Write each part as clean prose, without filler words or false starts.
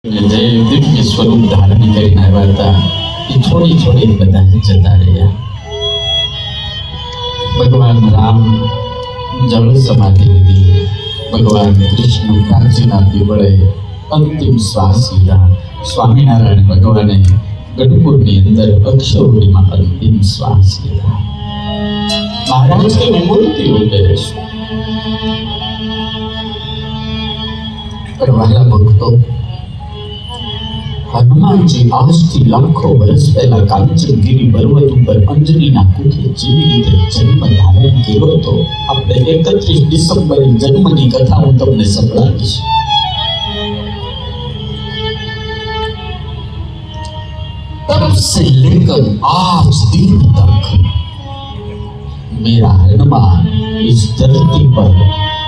જે દિવ્ય સ્વરૂપ ધારણ કરીને આવ્યા હતા એ છોડી બધા જતા રહ્યા. ભગવાન રામ જળ સમાધિ લીધી, ભગવાન કૃષ્ણ પ્રાચીના પીવળે અંતિમ શ્વાસ લીધા. સ્વામિનારાયણ ભગવાને ગઢપુરની અંદર અક્ષરોડીમાં અંતિમ શ્વાસ લીધા. મહારાજ કે મૂર્તિ ઉભે રહેશું. પણ વહાલા ભક્તો, હનુમાનજી આજથી લાખો વર્ષ પહેલા કાંચનગીરી પર્વત ઉપર અંજનીના કુખે જેવી રીતે જન્મ ધારણ કર્યો હતો, આપણે 31 ડિસેમ્બરે જન્મની કથા હું તમને સંભળાવીશ. तब से लेकर आज दिन तक मेरा हनुमान इस धरती पर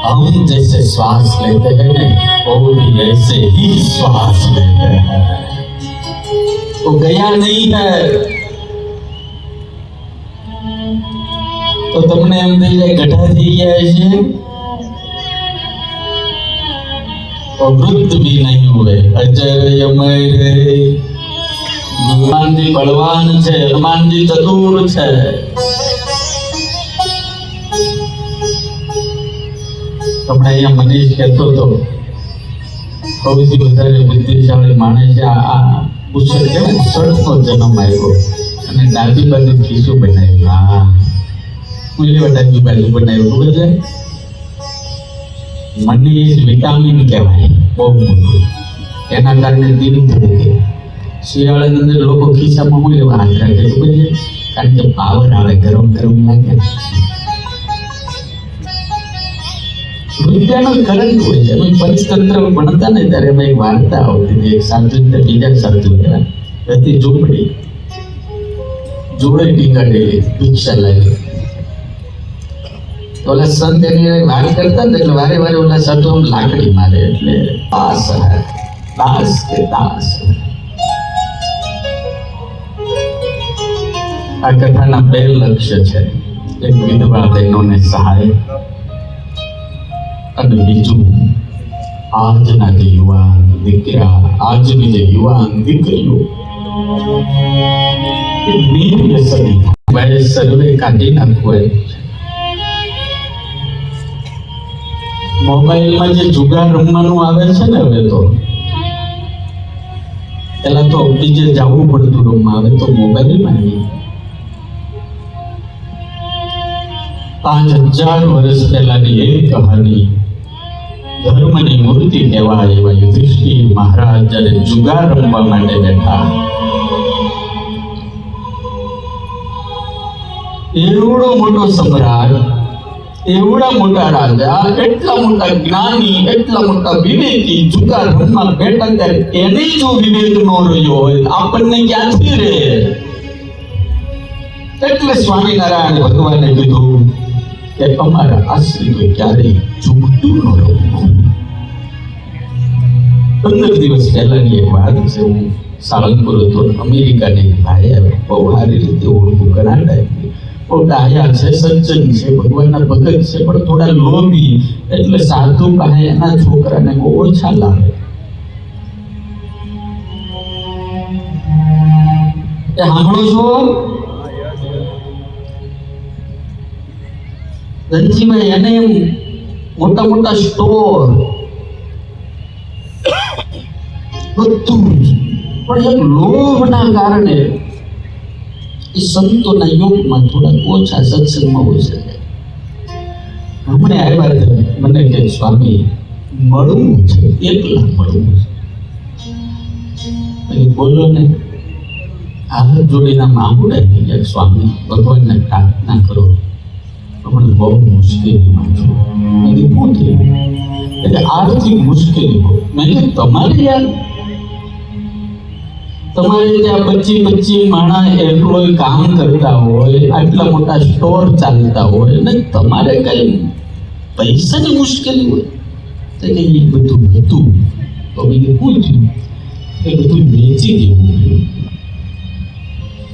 हम जैसे श्वास लेते हैं ना, वो भी ऐसे ही श्वास लेते हैं. वो गया नहीं है तो तुमने हम થઈ જાય ગઢા થઈ ગયા છે, तो वृद्ध भी नहीं हुए. अजय अमर હનુમાનજી બળવાન છે, હનુમાનજી ચતુર છે. આપણે અહીંયા મનીષ કહેતો હતો સૌથી વધારે બુદ્ધિશાળી માણસ આ પુસ્તક કેવાય સડનો જન્મ આવ્યો અને ડાબી બાજુ ખીસું બનાવ્યું. હા, લેવા ડાબી બાજુ બનાવ્યું. ખબર છે, મનીષ વિટામિન કહેવાય બહુ મોટું. એના કારણે દીર્ઘ થઈ શિયાળાની અંદર લોકો ખિસ્સામાં હું લેવા હાથ રાખે છે, ખબર છે, કારણ કે પાવર આવે, ગરમ ગરમ લાગે. રૂપિયાનો કરંટ હોય છે. પંચતંત્ર ભણતા ને ત્યારે એક વાર્તા આવતી હતી. એક સાધુ બીજા સાધુ હતી ઝૂંપડી, જોડે ટીંગાડેલી ભિક્ષા લાગી. ઓલા સંત એની વાત કરતા ને એટલે વારે વારે ઓલા સાધુ આમ લાકડી મારે એટલે દાસ દાસ કે દાસ. આ કથાના 2 લક્ષ્ય છે. એક વિધવા બહેનોને સહાય અને બીજું આજના જે યુવાન દીકરા, આજની જે યુવાન દીકરીઓ સર્વે કાઢી નાખવું. મોબાઈલમાં જે જુગાર રમવાનું આવે છે ને, હવે તો પેલા તો બીજે જવું પડતું રમવા, હવે તો મોબાઈલમાં 5000 વર્ષ પહેલાની એક કહાની. ધર્મની મૂર્તિ કહેવાય એવા યુધિષ્ઠિર મહારાજ જ્યારે જુગાર રમવા માટે બેઠા, એવડો મોટો સમ્રાટ, એવડા મોટા રાજા, એટલા મોટા જ્ઞાની, એટલા મોટા વિવેકી જુગાર રમવા બેઠા ત્યારે એને જો વિવેક ન રહ્યો હોય આપણને ક્યાંથી રહે? એટલે સ્વામિનારાયણ ભગવાને કીધું કે અમારા આશ્રિતો ક્યારેય ચૂકતું ન રહું. 15 દિવસ પહેલાની એક વાત છે. હું સાળંગપુર હતો, અમેરિકાને એક ભાઈ આવ્યો, બહુ સારી રીતે ઓળખું, ઘણા ટાઈપની, બહુ ડાયા છે, સજ્જન છે, ભગવાનના ભગત છે, પણ થોડા લોભી, એટલે સાધુ પાસે એના છોકરાને બહુ ઓછા લાવે. એ સાંભળો છો ધનજીભાઈ? એને એમ મોટા મોટા સ્ટોર બધું જ, પણ એક લોભના કારણે એ સંતોના યોગમાં થોડા ઓછા સત્સંગમાં હોય છે. હમણે આવ્યા હતા, મને કે સ્વામી મળવું છે, એકલા મળવું છે. બોલો ને, હાથ જોડીના માંગુડાઈ ગયા, સ્વામી ભગવાનને પ્રાર્થના કરો, હમણાં બહુ મુશ્કેલીમાં છું. મેં કીધું એટલે આર્થિક મુશ્કેલી હોય. મેં કીધું તમારે યાર, તમારે ત્યાં 25 માણસ એમ્પ્લોય કામ કરતા હોય, આટલા મોટા સ્ટોર ચાલતા હોય ને તમારે કઈ પૈસાની મુશ્કેલી હોય તો કે એ બધું હતું તો બીજું પૂછ્યું એ બધું વેચી દેવું.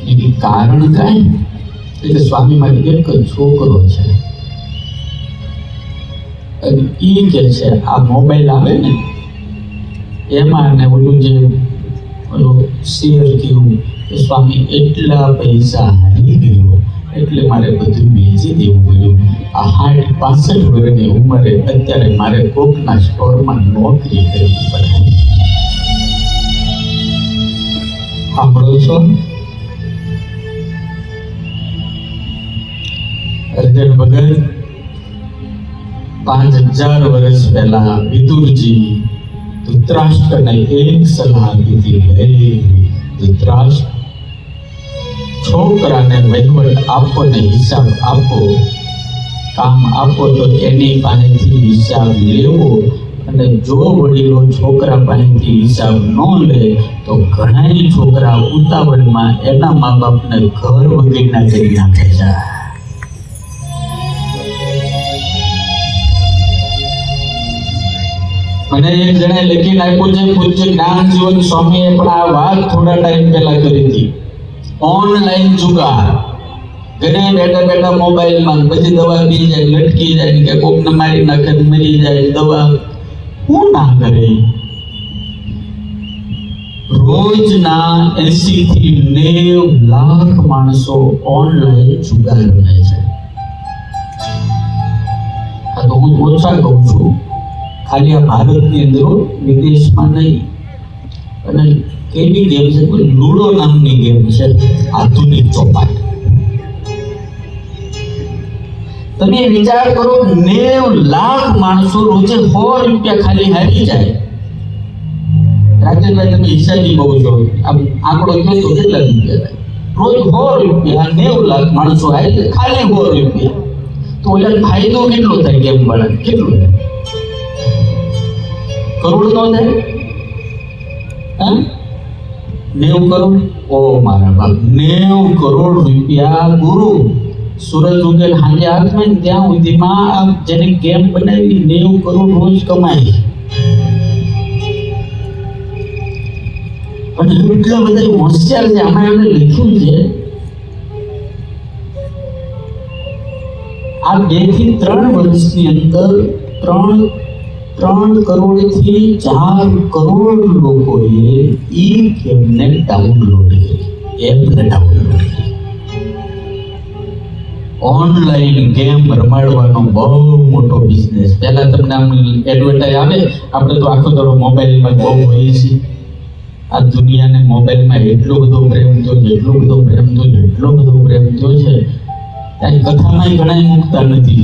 એનું કારણ કાંઈ એટલે સ્વામી મારી એક છોકરો છે અને એ કે છે આ મોબાઈલ આવે ને એમાં ને ઓલું જે શેર થયું કે સ્વામી એટલા પૈસા હારી ગયો એટલે મારે બધું વેચી દેવું પડ્યું. આ 65 વર્ષની ઉંમરે અત્યારે મારે કોકના સ્ટોરમાં નોકરી કરવી પડે. સાંભળો છો? અર્જુન ભગત 5000 વર્ષ પહેલા વિદુરજી ધૃતરાષ્ટ્રને એક સલાહ દીધી, હે ધૃતરાષ્ટ્ર, છોકરાને વહીવટ આપો ને હિસાબ આપો, કામ આપો તો એની પાસેથી હિસાબ લેવો, અને જો વડીલો છોકરા પાસેથી હિસાબ ન લે તો ઘણા છોકરા ઉતાવળમાં એના મા બાપને ઘર વગેરેના કરી નાખે છે. મને એક જણે લખીને આપ્યું છે, પૂજ્ય જ્ઞાનજીવન સ્વામીએ પણ આ વાત થોડા ટાઈમ પહેલા કરી હતી. ઓનલાઈન જુગાર, ઘરે બેઠા બેઠા મોબાઈલમાં પછી દવા પી જાય, લટકી જાય, કે કોકને મારી નાખે મરી જાય, દવા હું ના કરે. રોજના 80 થી 90 લાખ માણસો ઓનલાઈન જુગાર રમે છે. આ તો હું ઓછા કહું છું, ખાલી આ ભારતની અંદર, વિદેશમાં નહીં. અને કેવી ગેમ છે? લૂડો નામની ગેમ છે, આધુનિક ચોપાટ. તમે વિચાર કરો, 90 લાખ માણસો રોજે 100 રૂપિયા ખાલી હારી જાય. રાજેશભાઈ, તમે હિસાબી બહુ છો, આમ આંકડો કહો તો કેટલા રૂપિયા? રોજ 100 રૂપિયા, 90 લાખ માણસો હારી જાય ખાલી 100 રૂપિયા. તો ઓલા ફાયદો કેટલો થાય ગેમ વાળા? કેટલો? કરોડ નો થાય? 90 કરોડ? ઓ મારા બાપ, 90 કરોડ રૂપિયા ગુરુ સૂરજ ઉગે સાંજે હાથમાં ત્યાં સુધીમાં આ જેને ગેમ બનાવી 90 કરોડ રોજ કમાય. અને એટલા બધા હોશિયાર છે. આમાં એમને લખ્યું છે, આ 2 થી 3 વર્ષની અંદર 3 કરોડથી 4 કરોડ લોકોએ ઈ ગેમને ડાઉનલોડ કરી, એપને ડાઉનલોડ કરી. ઓનલાઈન ગેમ રમાડવાનો બહુ મોટો બિઝનેસ. પહેલા તમને આમ એડવર્ટાઈઝ આવે, આપણે તો આખો દાડો મોબાઈલમાં બહુ હોઈએ છીએ. આ દુનિયાને મોબાઈલમાં એટલો બધો પ્રેમ થયો, એટલો બધો પ્રેમ થયો, એટલો બધો પ્રેમ થયો છે, ત્યાં કથામાં ઘણા મુકતા નથી.